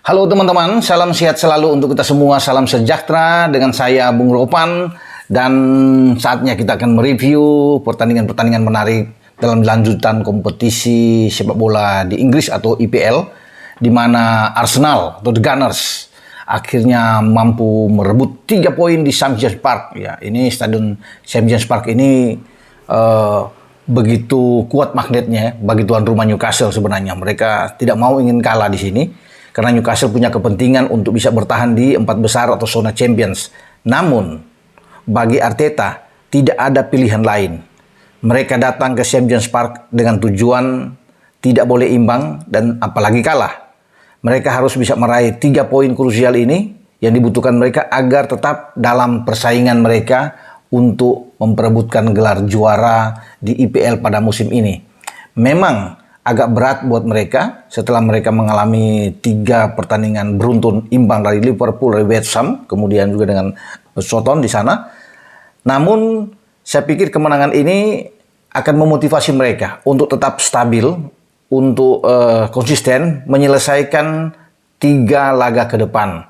Halo teman-teman, salam sehat selalu untuk kita semua, salam sejahtera dengan saya Bung Ropan. Dan saatnya kita akan mereview pertandingan-pertandingan menarik dalam lanjutan kompetisi sepak bola di Inggris atau IPL, di mana Arsenal atau The Gunners akhirnya mampu merebut 3 poin di St. James Park. Ya, ini stadion St. James Park ini begitu kuat magnetnya bagi tuan rumah Newcastle sebenarnya. Mereka tidak mau ingin kalah di sini karena Newcastle punya kepentingan untuk bisa bertahan di 4 besar atau zona Champions. Namun bagi Arteta tidak ada pilihan lain. Mereka datang ke St. James Park dengan tujuan tidak boleh imbang dan apalagi kalah. Mereka harus bisa meraih 3 poin krusial ini yang dibutuhkan mereka agar tetap dalam persaingan mereka untuk memperebutkan gelar juara di IPL pada musim ini. Memang agak berat buat mereka setelah mereka mengalami 3 pertandingan beruntun imbang dari Liverpool, dari West Ham, kemudian juga dengan Soton di sana. Namun saya pikir kemenangan ini akan memotivasi mereka untuk tetap stabil, untuk konsisten menyelesaikan 3 laga ke depan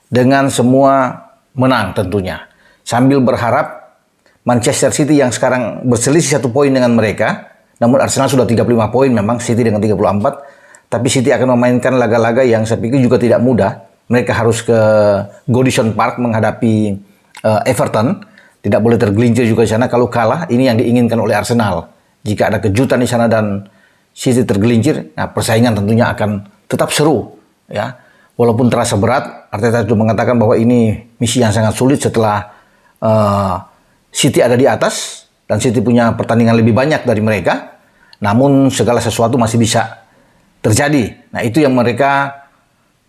dengan semua menang tentunya. Sambil berharap Manchester City yang sekarang berselisih 1 poin dengan mereka, namun Arsenal sudah 35 poin memang, City dengan 34, tapi City akan memainkan laga-laga yang saya pikir juga tidak mudah. Mereka harus ke Goodison Park menghadapi Everton. Tidak boleh tergelincir juga di sana. Kalau kalah, ini yang diinginkan oleh Arsenal. Jika ada kejutan di sana dan City tergelincir, nah persaingan tentunya akan tetap seru. Ya, walaupun terasa berat, Arteta itu mengatakan bahwa ini misi yang sangat sulit setelah City ada di atas dan City punya pertandingan lebih banyak dari mereka. Namun segala sesuatu masih bisa terjadi. Nah itu yang mereka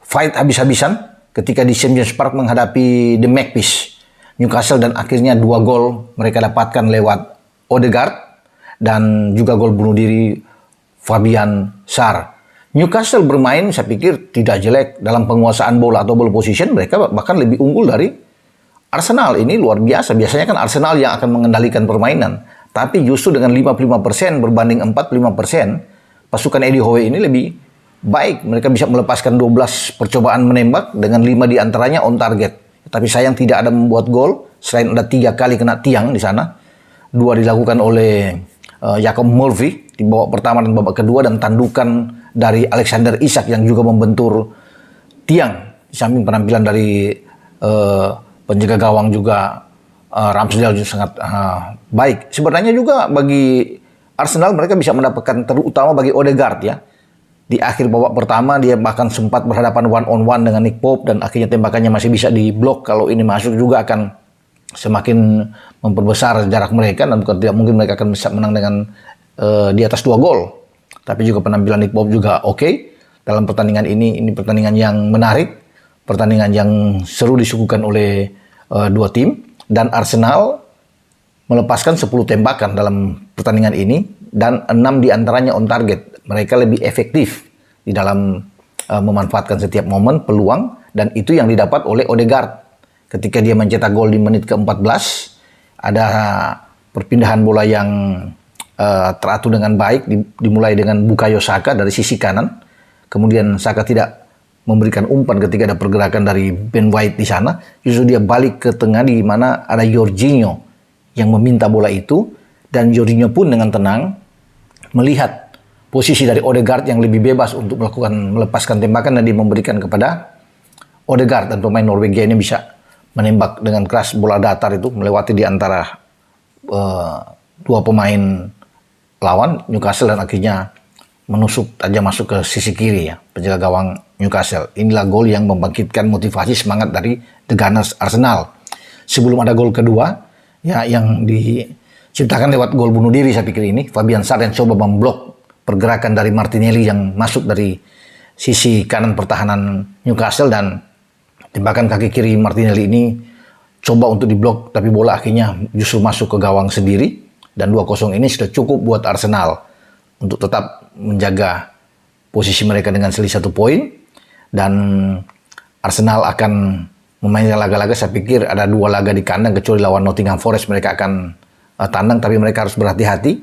fight habis-habisan ketika di St. James Park menghadapi The Magpies Newcastle, dan akhirnya 2 gol mereka dapatkan lewat Odegaard dan juga gol bunuh diri Fabian Schär. Newcastle bermain saya pikir tidak jelek dalam penguasaan bola atau ball position, mereka bahkan lebih unggul dari Arsenal. Ini luar biasa. Biasanya kan Arsenal yang akan mengendalikan permainan, tapi justru dengan 55% berbanding 45%, pasukan Eddie Howe ini lebih baik. Mereka bisa melepaskan 12 percobaan menembak dengan 5 diantaranya on target. Tapi sayang tidak ada membuat gol, selain ada 3 kali kena tiang di sana. 2 dilakukan oleh Jacob Murphy di babak pertama dan babak kedua, dan tandukan dari Alexander Isak yang juga membentur tiang. Di samping penampilan dari penjaga gawang juga Ramsdale juga sangat baik. Sebenarnya juga bagi Arsenal mereka bisa mendapatkan, terutama bagi Odegaard ya. Di akhir babak pertama dia bahkan sempat berhadapan one on one dengan Nick Pope dan akhirnya tembakannya masih bisa diblok. Kalau ini masuk juga akan semakin memperbesar jarak mereka dan bukan tidak mungkin mereka akan bisa menang dengan di atas 2 gol. Tapi juga penampilan Nick Pope juga oke dalam pertandingan ini. Ini pertandingan yang menarik, pertandingan yang seru disuguhkan oleh 2 tim, dan Arsenal melepaskan 10 tembakan dalam pertandingan ini dan 6 diantaranya on target. Mereka lebih efektif di dalam memanfaatkan setiap momen, peluang, dan itu yang didapat oleh Odegaard. Ketika dia mencetak gol di menit ke-14, ada perpindahan bola yang teratur dengan baik, dimulai dengan Bukayo Saka dari sisi kanan. Kemudian Saka tidak memberikan umpan ketika ada pergerakan dari Ben White di sana. Justru dia balik ke tengah di mana ada Jorginho yang meminta bola itu, dan Jorginho pun dengan tenang melihat posisi dari Odegaard yang lebih bebas untuk melepaskan tembakan, dan dia memberikan kepada Odegaard, dan pemain Norwegia ini bisa menembak dengan keras bola datar itu melewati di antara 2 pemain lawan Newcastle dan akhirnya menusuk aja masuk ke sisi kiri ya penjaga gawang Newcastle. Inilah gol yang membangkitkan motivasi semangat dari The Gunners Arsenal. Sebelum ada gol kedua ya yang diciptakan lewat gol bunuh diri, saya pikir ini Fabian Schär yang coba memblok pergerakan dari Martinelli yang masuk dari sisi kanan pertahanan Newcastle, dan tembakan kaki kiri Martinelli ini coba untuk diblok, tapi bola akhirnya justru masuk ke gawang sendiri, dan 2-0 ini sudah cukup buat Arsenal untuk tetap menjaga posisi mereka dengan selisih 1 poin, dan Arsenal akan memainkan laga-laga, saya pikir ada 2 laga di kandang, kecuali lawan Nottingham Forest mereka akan tandang, tapi mereka harus berhati-hati.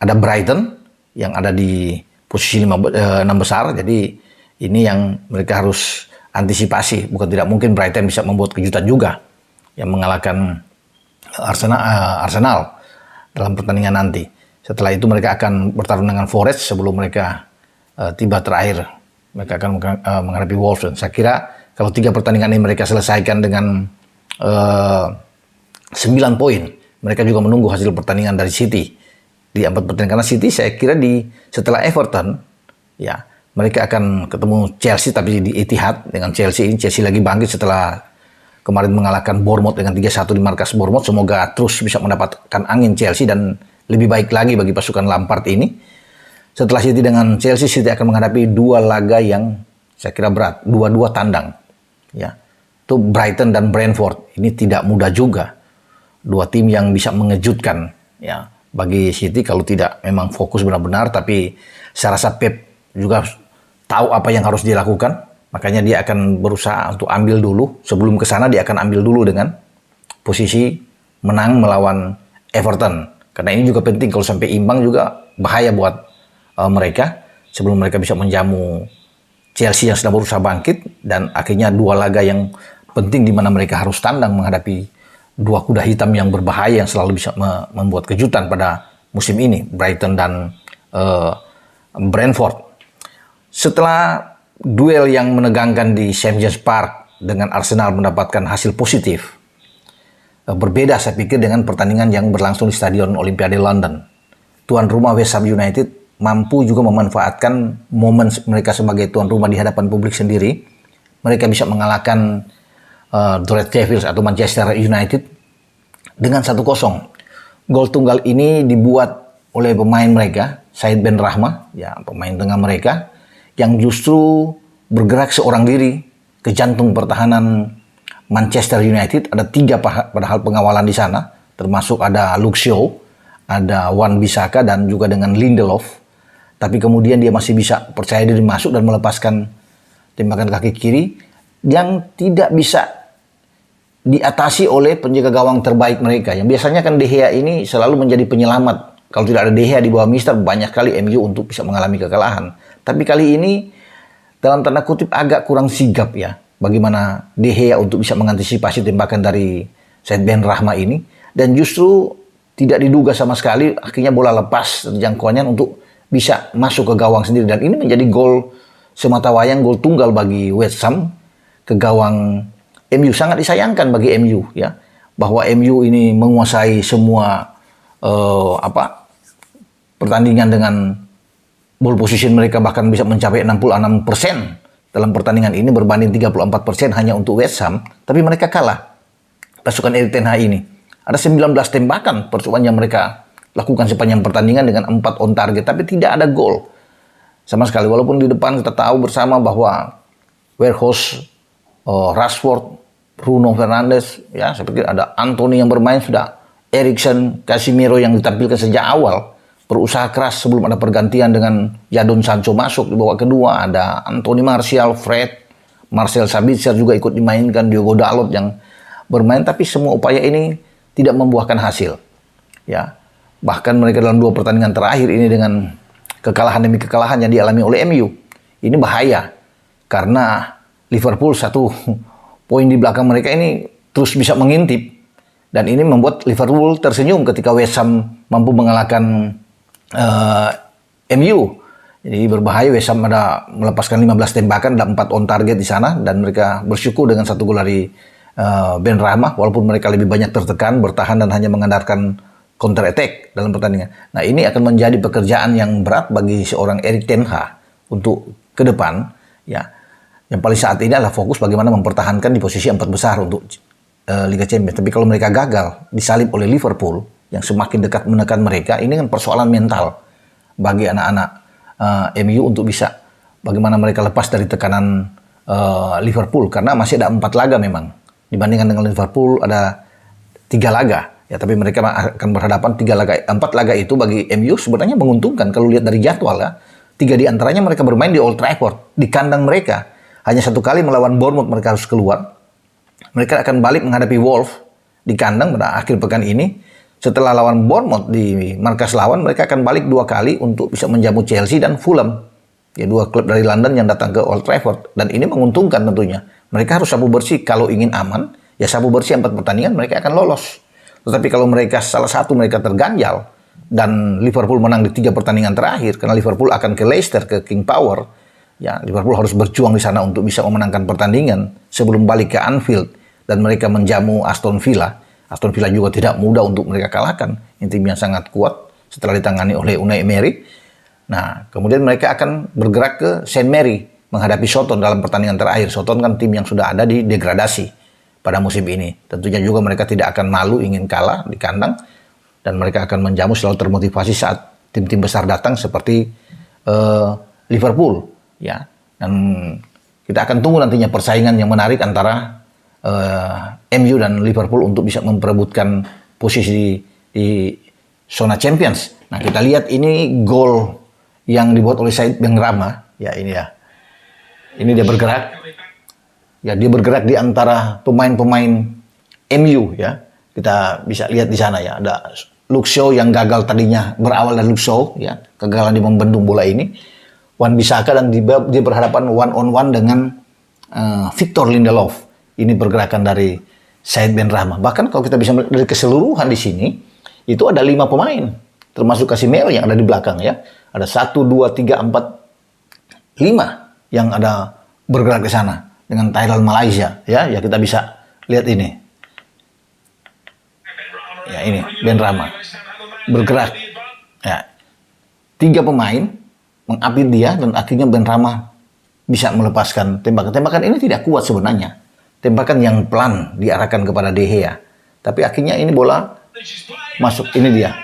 Ada Brighton yang ada di posisi 6 besar, jadi Ini yang mereka harus antisipasi. Bukan tidak mungkin Brighton bisa membuat kejutan juga yang mengalahkan Arsenal dalam pertandingan nanti. Setelah itu mereka akan bertarung dengan Forest sebelum mereka tiba terakhir. Mereka akan menghadapi Wolves. Dan saya kira kalau 3 pertandingan ini mereka selesaikan dengan 9 poin, mereka juga menunggu hasil pertandingan dari City di 4 pertandingan. Karena City saya kira setelah Everton, ya mereka akan ketemu Chelsea tapi di Etihad dengan Chelsea. Ini Chelsea lagi bangkit setelah kemarin mengalahkan Bournemouth dengan 3-1 di markas Bournemouth. Semoga terus bisa mendapatkan angin Chelsea dan lebih baik lagi bagi pasukan Lampard ini. Setelah City dengan Chelsea, City akan menghadapi 2 laga yang saya kira berat, 2-2 tandang. Ya, itu Brighton dan Brentford. Ini tidak mudah juga. 2 tim yang bisa mengejutkan ya bagi City kalau tidak memang fokus benar-benar. Tapi saya rasa Pep juga tahu apa yang harus dilakukan. Makanya dia akan berusaha untuk ambil dulu. Sebelum ke sana dia akan ambil dulu dengan posisi menang melawan Everton. Karena ini juga penting, kalau sampai imbang juga bahaya buat mereka. Sebelum mereka bisa menjamu Chelsea yang sedang berusaha bangkit. Dan akhirnya 2 laga yang penting di mana mereka harus tandang menghadapi 2 kuda hitam yang berbahaya yang selalu bisa membuat kejutan pada musim ini. Brighton dan Brentford. Setelah duel yang menegangkan di St. James Park dengan Arsenal mendapatkan hasil positif, berbeda saya pikir dengan pertandingan yang berlangsung di Stadion Olimpiade London. Tuan rumah West Ham United mampu juga memanfaatkan momen mereka sebagai tuan rumah di hadapan publik sendiri. Mereka bisa mengalahkan The Red Devils atau Manchester United dengan 1-0. Gol tunggal ini dibuat oleh pemain mereka, Said Ben Rahma, ya pemain tengah mereka, yang justru bergerak seorang diri ke jantung pertahanan Manchester United. Ada 3 padahal pengawalan di sana, termasuk ada Luke Shaw, ada Wan-Bissaka dan juga dengan Lindelof. Tapi kemudian dia masih bisa percaya diri masuk dan melepaskan tembakan kaki kiri yang tidak bisa diatasi oleh penjaga gawang terbaik mereka. Yang biasanya kan De Gea ini selalu menjadi penyelamat. Kalau tidak ada De Gea di bawah Mister, banyak kali MU untuk bisa mengalami kekalahan. Tapi kali ini dalam tanda kutip agak kurang sigap ya. Bagaimana De Gea untuk bisa mengantisipasi tembakan dari Said Ben Rahma ini. Dan justru tidak diduga sama sekali, akhirnya bola lepas dari jangkauannya untuk bisa masuk ke gawang sendiri. Dan ini menjadi gol semata wayang, gol tunggal bagi West Ham ke gawang MU. Sangat disayangkan bagi MU ya, bahwa MU ini menguasai semua pertandingan dengan ball position mereka, bahkan bisa mencapai 66% dalam pertandingan ini berbanding 34% hanya untuk West Ham. Tapi mereka kalah. Pasukan Erik ten Hag ini ada 19 tembakan percobaan yang mereka lakukan sepanjang pertandingan dengan 4 on target, tapi tidak ada gol sama sekali. Walaupun di depan kita tahu bersama bahwa Weghorst, Rashford, Bruno Fernandes, ya saya pikir ada Anthony yang bermain, sudah Eriksen, Casemiro yang ditampilkan sejak awal berusaha keras sebelum ada pergantian dengan Jadon Sancho masuk di babak kedua. Ada Anthony Martial, Fred, Marcel Sabitzer juga ikut dimainkan, Diogo Dalot yang bermain, tapi semua upaya ini tidak membuahkan hasil. Ya, bahkan mereka dalam 2 pertandingan terakhir ini dengan kekalahan demi kekalahan yang dialami oleh MU. Ini bahaya karena Liverpool 1 poin di belakang mereka ini terus bisa mengintip, dan ini membuat Liverpool tersenyum ketika West Ham mampu mengalahkan MU. Jadi berbahaya. West Ham ada melepaskan 15 tembakan dan 4 on target di sana, dan mereka bersyukur dengan 1 gol dari Ben Rahma, walaupun mereka lebih banyak tertekan, bertahan dan hanya mengandalkan counter attack dalam pertandingan. Nah, ini akan menjadi pekerjaan yang berat bagi seorang Erik ten Hag untuk ke depan ya. Yang paling saat ini adalah fokus bagaimana mempertahankan di posisi 4 besar untuk Liga Champions. Tapi kalau mereka gagal disalib oleh Liverpool yang semakin dekat menekan mereka, ini kan persoalan mental bagi anak-anak MU untuk bisa bagaimana mereka lepas dari tekanan Liverpool, karena masih ada 4 laga memang. Dibandingkan dengan Liverpool ada 3 laga. Ya, tapi mereka akan berhadapan 4 laga itu bagi MU sebenarnya menguntungkan kalau lihat dari jadwal ya. 3 di antaranya mereka bermain di Old Trafford, di kandang mereka. Hanya 1 kali melawan Bournemouth mereka harus keluar. Mereka akan balik menghadapi Wolves di kandang pada akhir pekan ini. Setelah lawan Bournemouth di markas lawan, mereka akan balik 2 kali untuk bisa menjamu Chelsea dan Fulham Ya, dua klub dari London yang datang ke Old Trafford, dan ini menguntungkan tentunya. Mereka harus sapu bersih kalau ingin aman. Ya, sapu bersih 4 pertandingan mereka akan lolos. Tetapi kalau mereka salah satu mereka terganjal dan Liverpool menang di 3 pertandingan terakhir, karena Liverpool akan ke Leicester, ke King Power. Ya, Liverpool harus berjuang di sana untuk bisa memenangkan pertandingan sebelum balik ke Anfield dan mereka menjamu Aston Villa. Aston Villa juga tidak mudah untuk mereka kalahkan. Ini tim yang sangat kuat setelah ditangani oleh Unai Emery. Nah, kemudian mereka akan bergerak ke Saint Mary menghadapi Soton dalam pertandingan terakhir. Soton kan tim yang sudah ada di degradasi pada musim ini. Tentunya juga mereka tidak akan malu ingin kalah di kandang dan mereka akan menjamu selalu termotivasi saat tim-tim besar datang seperti Liverpool, ya. Dan kita akan tunggu nantinya persaingan yang menarik antara MU dan Liverpool untuk bisa memperebutkan posisi di zona Champions. Nah, kita lihat ini gol yang dibuat oleh Said Benrahma, ya ini ya. Ini dia bergerak. Ya, dia bergerak di antara pemain-pemain MU, ya. Kita bisa lihat di sana ya, ada Luke Shaw yang gagal tadinya, berawal dari Luke Shaw, ya, kegagalan di membendung bola ini. Wan-Bissaka dan dia berhadapan one on one dengan Victor Lindelof. Ini pergerakan dari Said Benrahma. Bahkan kalau kita bisa melihat dari keseluruhan di sini, itu ada 5 pemain, termasuk Casemiro yang ada di belakang, ya. Ada 1, 2, 3, 4, 5 yang ada bergerak ke sana dengan Thailand Malaysia, ya. Ya, kita bisa lihat ini. Ya, ini Benrahma bergerak. Ya. 3 pemain mengapit dia dan akhirnya Benrahma bisa melepaskan tembakan. Tembakan ini tidak kuat sebenarnya. Tembakan yang pelan diarahkan kepada De Gea. Tapi akhirnya ini bola masuk, ini dia.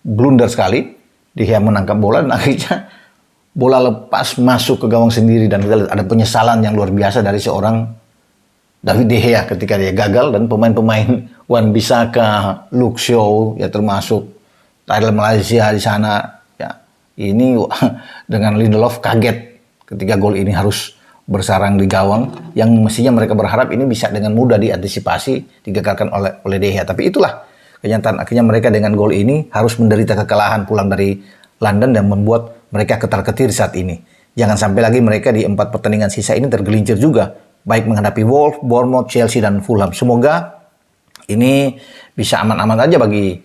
Blunder sekali, De Gea menangkap bola dan akhirnya bola lepas masuk ke gawang sendiri dan kita lihat ada penyesalan yang luar biasa dari seorang David De Gea ketika dia gagal dan pemain-pemain Wan-Bissaka, Luke Shaw, ya termasuk Thailand Malaysia di sana, ya. Ini dengan Lindelof kaget ketika gol ini harus bersarang di gawang yang mestinya mereka berharap ini bisa dengan mudah diantisipasi, digagalkan oleh De Gea. Tapi itulah kenyataan, akhirnya mereka dengan gol ini harus menderita kekalahan pulang dari London dan membuat mereka ketar-ketir saat ini. Jangan sampai lagi mereka di 4 pertandingan sisa ini tergelincir juga, baik menghadapi Wolves, Bournemouth, Chelsea, dan Fulham. Semoga ini bisa aman-aman aja bagi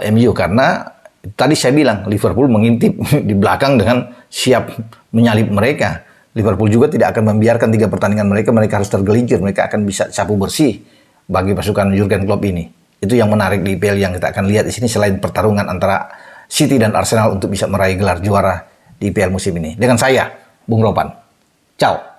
MU, karena tadi saya bilang Liverpool mengintip di belakang dengan siap menyalip mereka. Liverpool juga tidak akan membiarkan 3 pertandingan mereka harus tergelincir. Mereka akan bisa sapu bersih bagi pasukan Jurgen Klopp ini. Itu yang menarik di IPL yang kita akan lihat di sini, selain pertarungan antara City dan Arsenal untuk bisa meraih gelar juara di IPL musim ini. Dengan saya, Bung Ropan. Ciao.